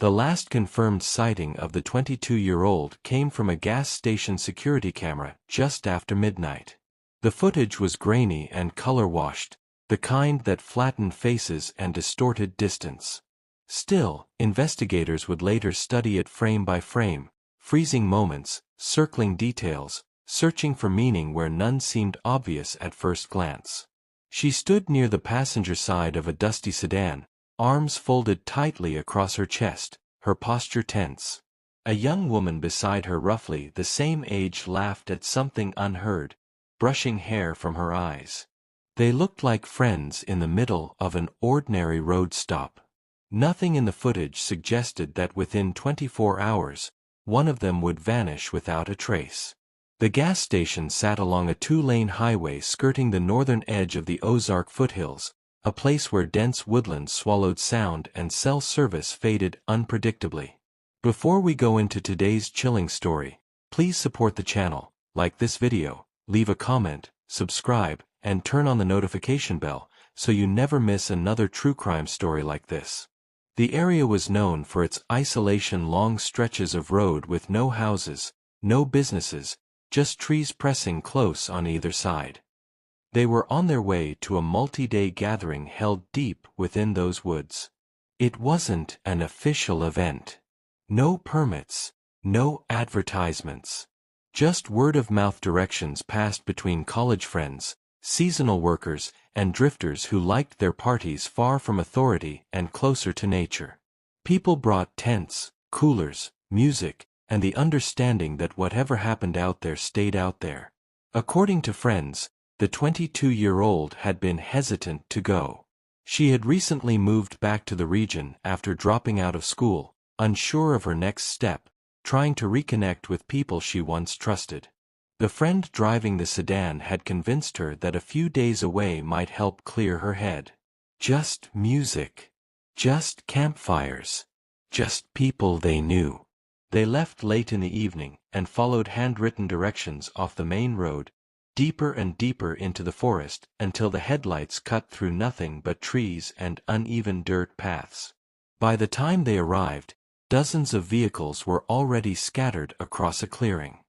The last confirmed sighting of the 22-year-old came from a gas station security camera just after midnight. The footage was grainy and color-washed, the kind that flattened faces and distorted distance. Still, investigators would later study it frame by frame, freezing moments, circling details, searching for meaning where none seemed obvious at first glance. She stood near the passenger side of a dusty sedan, arms folded tightly across her chest, her posture tense. A young woman beside her, roughly the same age, laughed at something unheard, brushing hair from her eyes. They looked like friends in the middle of an ordinary road stop. Nothing in the footage suggested that within 24 hours, one of them would vanish without a trace. The gas station sat along a 2-lane highway skirting the northern edge of the Ozark foothills, a place where dense woodland swallowed sound and cell service faded unpredictably. Before we go into today's chilling story, please support the channel, like this video, leave a comment, subscribe, and turn on the notification bell so you never miss another true crime story like this. The area was known for its isolation, long stretches of road with no houses, no businesses, just trees pressing close on either side. They were on their way to a multi-day gathering held deep within those woods. It wasn't an official event. No permits, no advertisements. Just word-of-mouth directions passed between college friends, seasonal workers, and drifters who liked their parties far from authority and closer to nature. People brought tents, coolers, music, and the understanding that whatever happened out there stayed out there. According to friends, the 22-year-old had been hesitant to go. She had recently moved back to the region after dropping out of school, unsure of her next step, trying to reconnect with people she once trusted. The friend driving the sedan had convinced her that a few days away might help clear her head. Just music. Just campfires. Just people they knew. They left late in the evening and followed handwritten directions off the main road, deeper and deeper into the forest until the headlights cut through nothing but trees and uneven dirt paths. By the time they arrived, dozens of vehicles were already scattered across a clearing.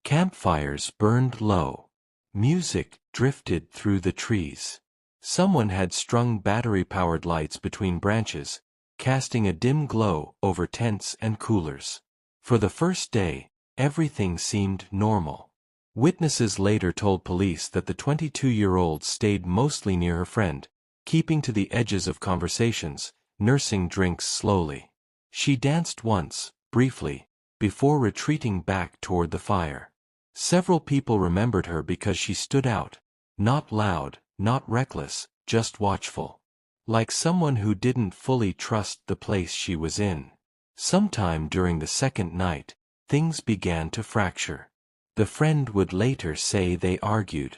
Campfires burned low. Music drifted through the trees. Someone had strung battery-powered lights between branches, casting a dim glow over tents and coolers. For the first day, everything seemed normal. Witnesses later told police that the 22-year-old stayed mostly near her friend, keeping to the edges of conversations, nursing drinks slowly. She danced once, briefly, before retreating back toward the fire. Several people remembered her because she stood out, not loud, not reckless, just watchful. Like someone who didn't fully trust the place she was in. Sometime during the second night, things began to fracture. The friend would later say they argued.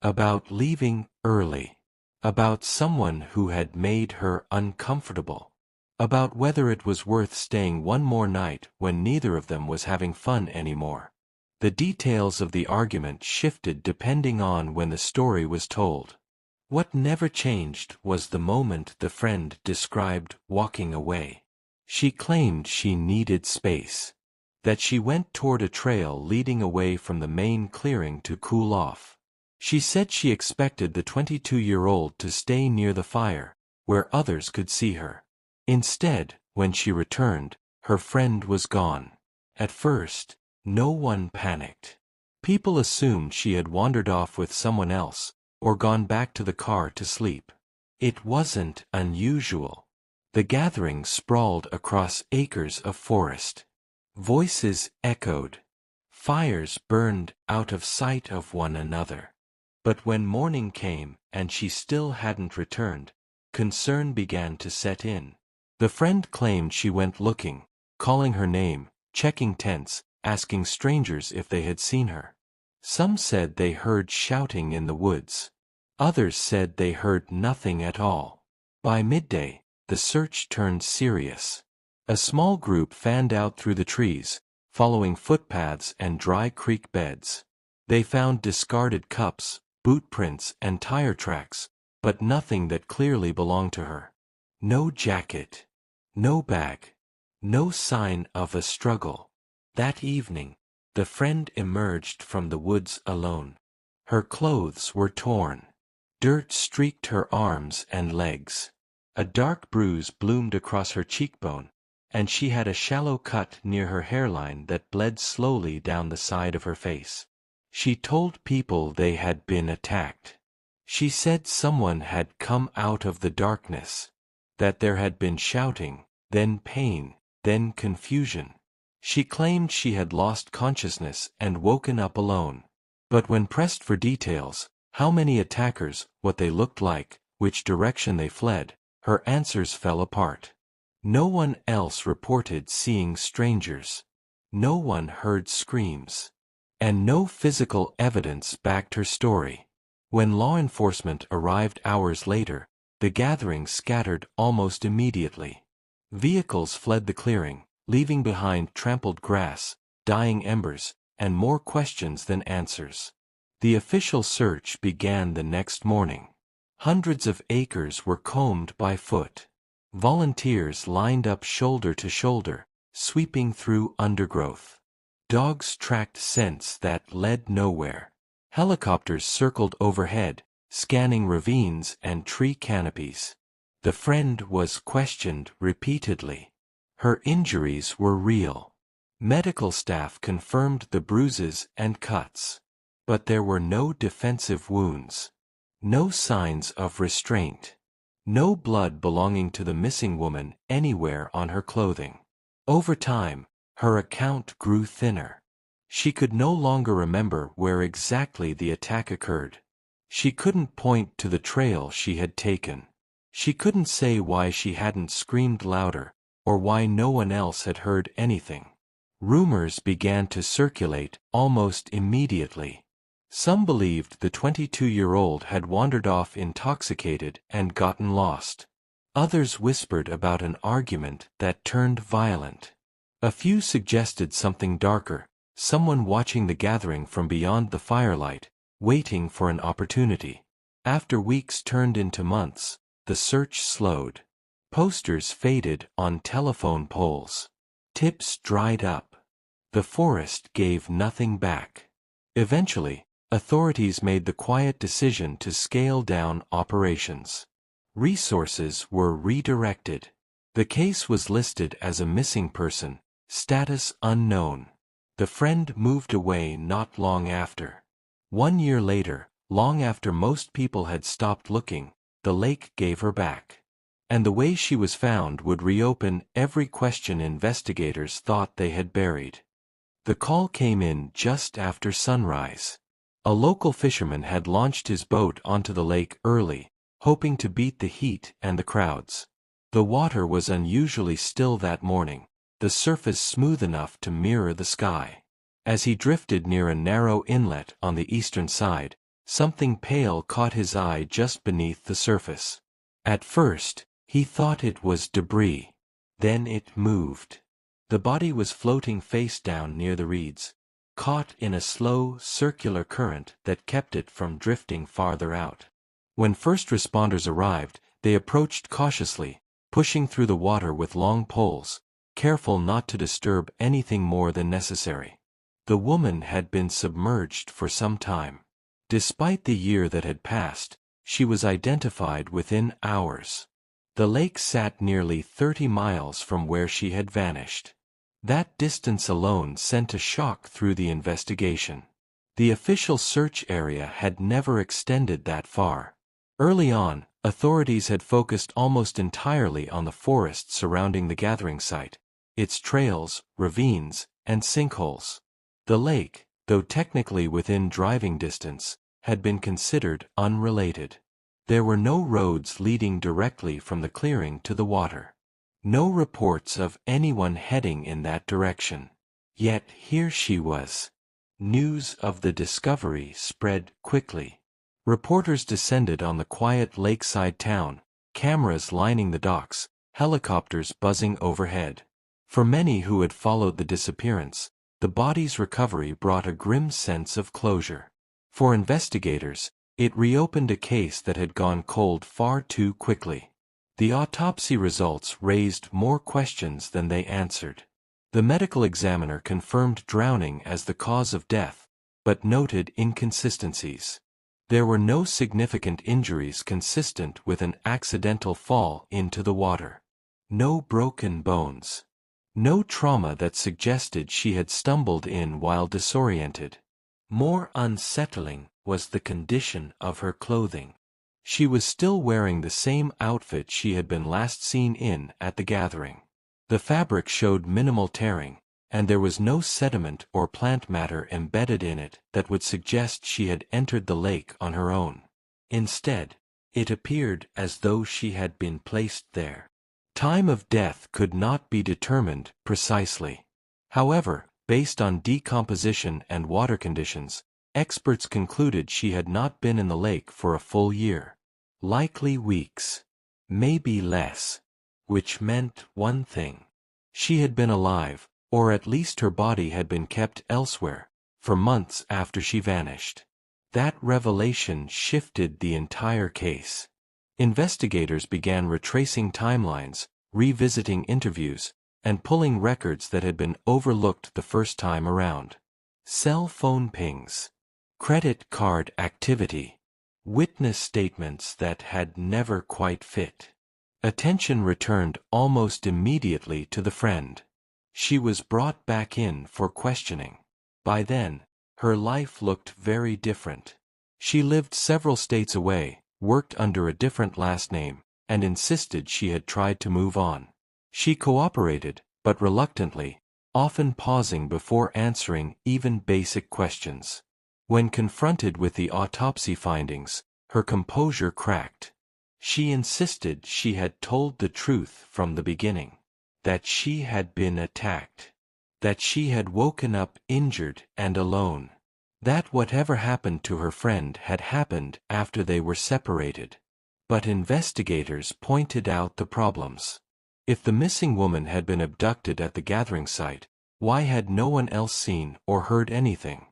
About leaving early. About someone who had made her uncomfortable. About whether it was worth staying one more night when neither of them was having fun anymore. The details of the argument shifted depending on when the story was told. What never changed was the moment the friend described walking away. She claimed she needed space. That she went toward a trail leading away from the main clearing to cool off. She said she expected the 22-year-old to stay near the fire, where others could see her. Instead, when she returned, her friend was gone. At first, no one panicked. People assumed she had wandered off with someone else, or gone back to the car to sleep. It wasn't unusual. The gathering sprawled across acres of forest. Voices echoed. Fires burned out of sight of one another. But when morning came and she still hadn't returned, concern began to set in. The friend claimed she went looking, calling her name, checking tents, asking strangers if they had seen her. Some said they heard shouting in the woods. Others said they heard nothing at all. By midday, the search turned serious. A small group fanned out through the trees, following footpaths and dry creek beds. They found discarded cups, boot prints, and tire tracks, but nothing that clearly belonged to her. No jacket. No bag. No sign of a struggle. That evening, the friend emerged from the woods alone. Her clothes were torn. Dirt streaked her arms and legs. A dark bruise bloomed across her cheekbone, and she had a shallow cut near her hairline that bled slowly down the side of her face. She told people they had been attacked. She said someone had come out of the darkness, that there had been shouting, then pain, then confusion. She claimed she had lost consciousness and woken up alone. But when pressed for details, how many attackers, what they looked like, which direction they fled, her answers fell apart. No one else reported seeing strangers. No one heard screams. And no physical evidence backed her story. When law enforcement arrived hours later, the gathering scattered almost immediately. Vehicles fled the clearing, leaving behind trampled grass, dying embers, and more questions than answers. The official search began the next morning. Hundreds of acres were combed by foot. Volunteers lined up shoulder to shoulder, sweeping through undergrowth. Dogs tracked scents that led nowhere. Helicopters circled overhead, scanning ravines and tree canopies. The friend was questioned repeatedly. Her injuries were real. Medical staff confirmed the bruises and cuts. But there were no defensive wounds. No signs of restraint. No blood belonging to the missing woman anywhere on her clothing. Over time, her account grew thinner. She could no longer remember where exactly the attack occurred. She couldn't point to the trail she had taken. She couldn't say why she hadn't screamed louder, or why no one else had heard anything. Rumors began to circulate almost immediately. Some believed the 22-year-old had wandered off intoxicated and gotten lost. Others whispered about an argument that turned violent. A few suggested something darker, someone watching the gathering from beyond the firelight, waiting for an opportunity. After weeks turned into months, the search slowed. Posters faded on telephone poles. Tips dried up. The forest gave nothing back. Eventually, authorities made the quiet decision to scale down operations. Resources were redirected. The case was listed as a missing person, status unknown. The friend moved away not long after. 1 year later, long after most people had stopped looking, the lake gave her back. And the way she was found would reopen every question investigators thought they had buried. The call came in just after sunrise. A local fisherman had launched his boat onto the lake early, hoping to beat the heat and the crowds. The water was unusually still that morning, the surface smooth enough to mirror the sky. As he drifted near a narrow inlet on the eastern side, something pale caught his eye just beneath the surface. At first, he thought it was debris. Then it moved. The body was floating face down near the reeds, caught in a slow, circular current that kept it from drifting farther out. When first responders arrived, they approached cautiously, pushing through the water with long poles, careful not to disturb anything more than necessary. The woman had been submerged for some time. Despite the year that had passed, she was identified within hours. The lake sat nearly 30 miles from where she had vanished. That distance alone sent a shock through the investigation. The official search area had never extended that far. Early on, authorities had focused almost entirely on the forest surrounding the gathering site, its trails, ravines, and sinkholes. The lake, though technically within driving distance, had been considered unrelated. There were no roads leading directly from the clearing to the water. No reports of anyone heading in that direction. Yet here she was. News of the discovery spread quickly. Reporters descended on the quiet lakeside town, cameras lining the docks, helicopters buzzing overhead. For many who had followed the disappearance, the body's recovery brought a grim sense of closure. For investigators, it reopened a case that had gone cold far too quickly. The autopsy results raised more questions than they answered. The medical examiner confirmed drowning as the cause of death, but noted inconsistencies. There were no significant injuries consistent with an accidental fall into the water. No broken bones. No trauma that suggested she had stumbled in while disoriented. More unsettling was the condition of her clothing. She was still wearing the same outfit she had been last seen in at the gathering. The fabric showed minimal tearing, and there was no sediment or plant matter embedded in it that would suggest she had entered the lake on her own. Instead, it appeared as though she had been placed there. Time of death could not be determined precisely. However, based on decomposition and water conditions, experts concluded she had not been in the lake for a full year. Likely weeks. Maybe less. Which meant one thing. She had been alive, or at least her body had been kept elsewhere, for months after she vanished. That revelation shifted the entire case. Investigators began retracing timelines, revisiting interviews, and pulling records that had been overlooked the first time around. Cell phone pings. Credit card activity. Witness statements that had never quite fit. Attention returned almost immediately to the friend. She was brought back in for questioning. By then, her life looked very different. She lived several states away, worked under a different last name, and insisted she had tried to move on. She cooperated, but reluctantly, often pausing before answering even basic questions. When confronted with the autopsy findings, her composure cracked. She insisted she had told the truth from the beginning. That she had been attacked. That she had woken up injured and alone. That whatever happened to her friend had happened after they were separated. But investigators pointed out the problems. If the missing woman had been abducted at the gathering site, why had no one else seen or heard anything?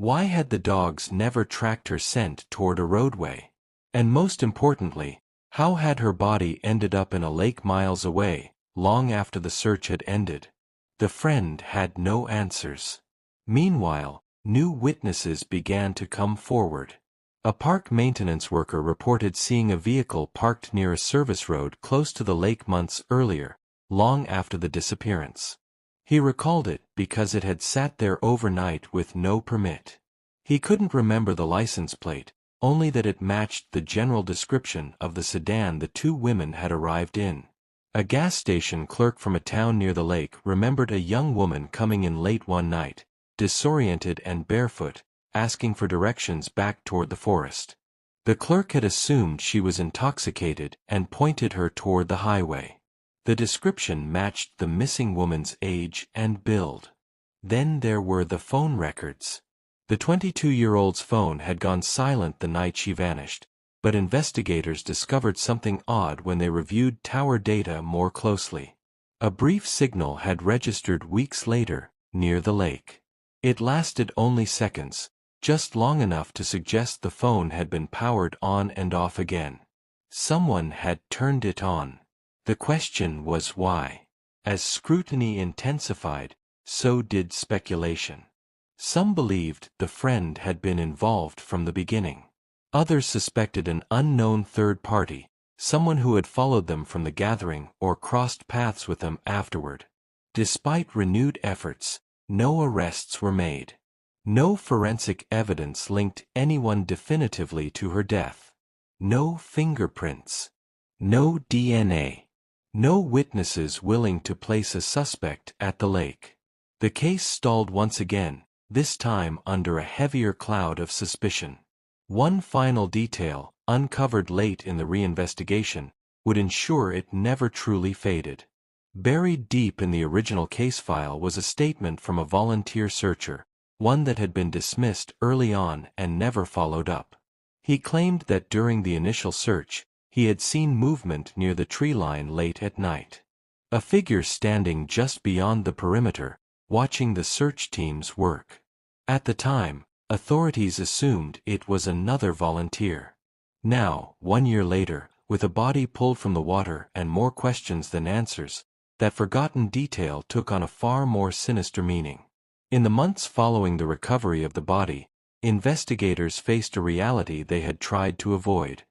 Why had the dogs never tracked her scent toward a roadway? And most importantly, how had her body ended up in a lake miles away, long after the search had ended? The friend had no answers. Meanwhile, new witnesses began to come forward. A park maintenance worker reported seeing a vehicle parked near a service road close to the lake months earlier, long after the disappearance. He recalled it because it had sat there overnight with no permit. He couldn't remember the license plate, only that it matched the general description of the sedan the two women had arrived in. A gas station clerk from a town near the lake remembered a young woman coming in late one night, disoriented and barefoot, asking for directions back toward the forest. The clerk had assumed she was intoxicated and pointed her toward the highway. The description matched the missing woman's age and build. Then there were the phone records. The 22-year-old's phone had gone silent the night she vanished, but investigators discovered something odd when they reviewed tower data more closely. A brief signal had registered weeks later, near the lake. It lasted only seconds, just long enough to suggest the phone had been powered on and off again. Someone had turned it on. The question was why. As scrutiny intensified, so did speculation. Some believed the friend had been involved from the beginning. Others suspected an unknown third party, someone who had followed them from the gathering or crossed paths with them afterward. Despite renewed efforts, no arrests were made. No forensic evidence linked anyone definitively to her death. No fingerprints. No DNA. No witnesses willing to place a suspect at the lake. The case stalled once again, this time under a heavier cloud of suspicion. One final detail, uncovered late in the reinvestigation, would ensure it never truly faded. Buried deep in the original case file was a statement from a volunteer searcher, one that had been dismissed early on and never followed up. He claimed that during the initial search, he had seen movement near the tree line late at night. A figure standing just beyond the perimeter, watching the search teams work. At the time, authorities assumed it was another volunteer. Now, 1 year later, with a body pulled from the water and more questions than answers, that forgotten detail took on a far more sinister meaning. In the months following the recovery of the body, investigators faced a reality they had tried to avoid.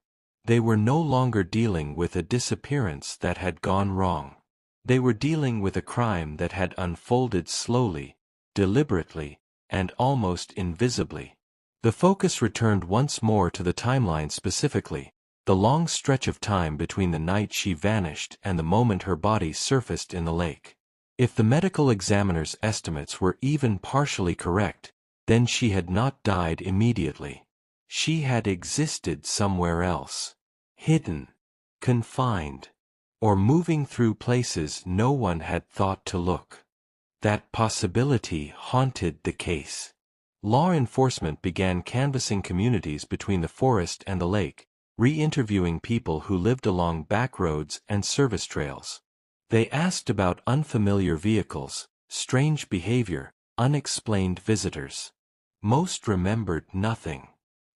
They were no longer dealing with a disappearance that had gone wrong. They were dealing with a crime that had unfolded slowly, deliberately, and almost invisibly. The focus returned once more to the timeline, specifically the long stretch of time between the night she vanished and the moment her body surfaced in the lake. If the medical examiner's estimates were even partially correct, then she had not died immediately. She had existed somewhere else, hidden, confined, or moving through places no one had thought to look. That possibility haunted the case. Law enforcement began canvassing communities between the forest and the lake, re-interviewing people who lived along back roads and service trails. They asked about unfamiliar vehicles, strange behavior, unexplained visitors. Most remembered nothing.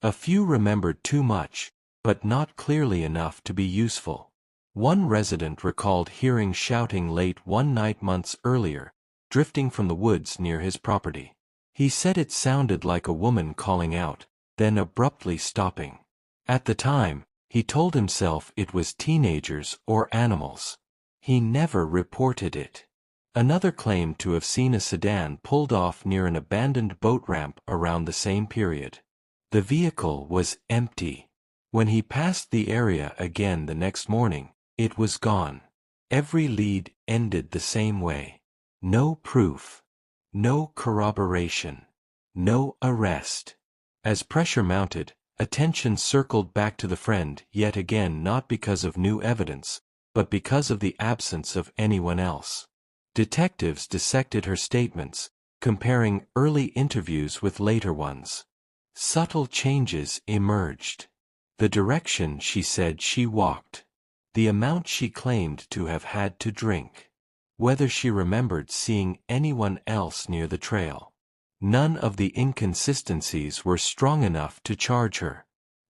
A few remembered too much, but not clearly enough to be useful. One resident recalled hearing shouting late one night months earlier, drifting from the woods near his property. He said it sounded like a woman calling out, then abruptly stopping. At the time, he told himself it was teenagers or animals. He never reported it. Another claimed to have seen a sedan pulled off near an abandoned boat ramp around the same period. The vehicle was empty. When he passed the area again the next morning, it was gone. Every lead ended the same way. No proof. No corroboration. No arrest. As pressure mounted, attention circled back to the friend yet again, not because of new evidence, but because of the absence of anyone else. Detectives dissected her statements, comparing early interviews with later ones. Subtle changes emerged. The direction she said she walked. The amount she claimed to have had to drink. Whether she remembered seeing anyone else near the trail. None of the inconsistencies were strong enough to charge her.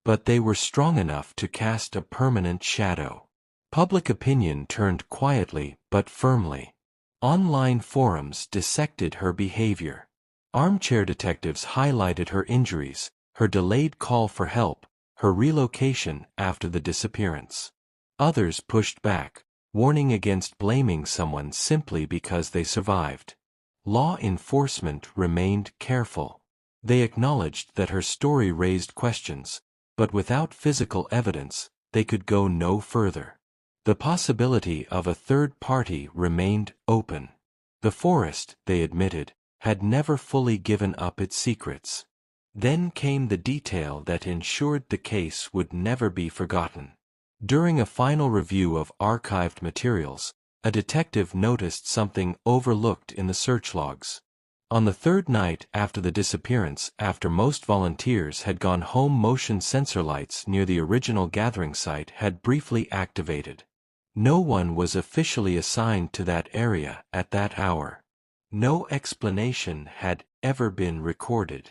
But they were strong enough to cast a permanent shadow. Public opinion turned quietly but firmly. Online forums dissected her behavior. Armchair detectives highlighted her injuries, her delayed call for help, her relocation after the disappearance. Others pushed back, warning against blaming someone simply because they survived. Law enforcement remained careful. They acknowledged that her story raised questions, but without physical evidence, they could go no further. The possibility of a third party remained open. The forest, they admitted, had never fully given up its secrets. Then came the detail that ensured the case would never be forgotten. During a final review of archived materials, a detective noticed something overlooked in the search logs. On the third night after the disappearance, after most volunteers had gone home, motion sensor lights near the original gathering site had briefly activated. No one was officially assigned to that area at that hour. No explanation had ever been recorded.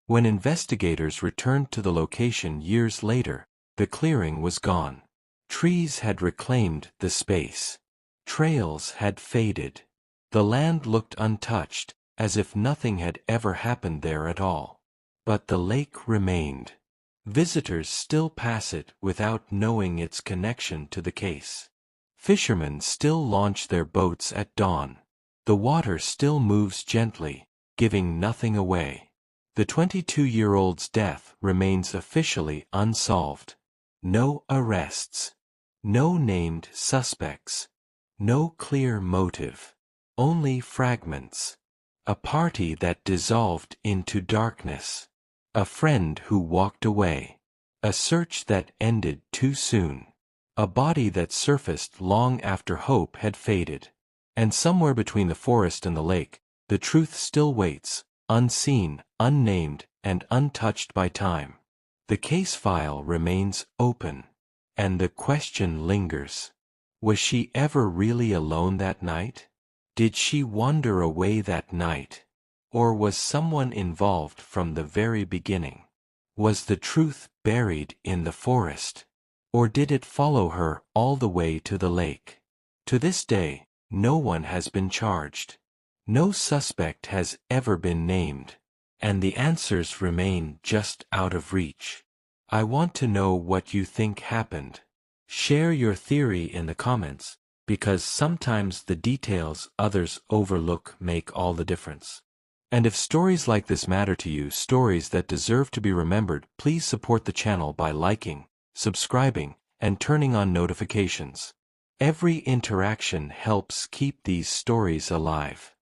When investigators returned to the location years later, the clearing was gone. Trees had reclaimed the space. Trails had faded. The land looked untouched, as if nothing had ever happened there at all. But the lake remained. Visitors still pass it without knowing its connection to the case. Fishermen still launch their boats at dawn. The water still moves gently, giving nothing away. The 22-year-old's death remains officially unsolved. No arrests. No named suspects. No clear motive. Only fragments. A party that dissolved into darkness. A friend who walked away. A search that ended too soon. A body that surfaced long after hope had faded. And somewhere between the forest and the lake, the truth still waits, unseen, unnamed, and untouched by time. The case file remains open. And the question lingers. Was she ever really alone that night? Did she wander away that night? Or was someone involved from the very beginning? Was the truth buried in the forest? Or did it follow her all the way to the lake? To this day, no one has been charged. No suspect has ever been named. And the answers remain just out of reach. I want to know what you think happened. Share your theory in the comments, because sometimes the details others overlook make all the difference. And if stories like this matter to you, stories that deserve to be remembered, please support the channel by liking, subscribing, and turning on notifications. Every interaction helps keep these stories alive.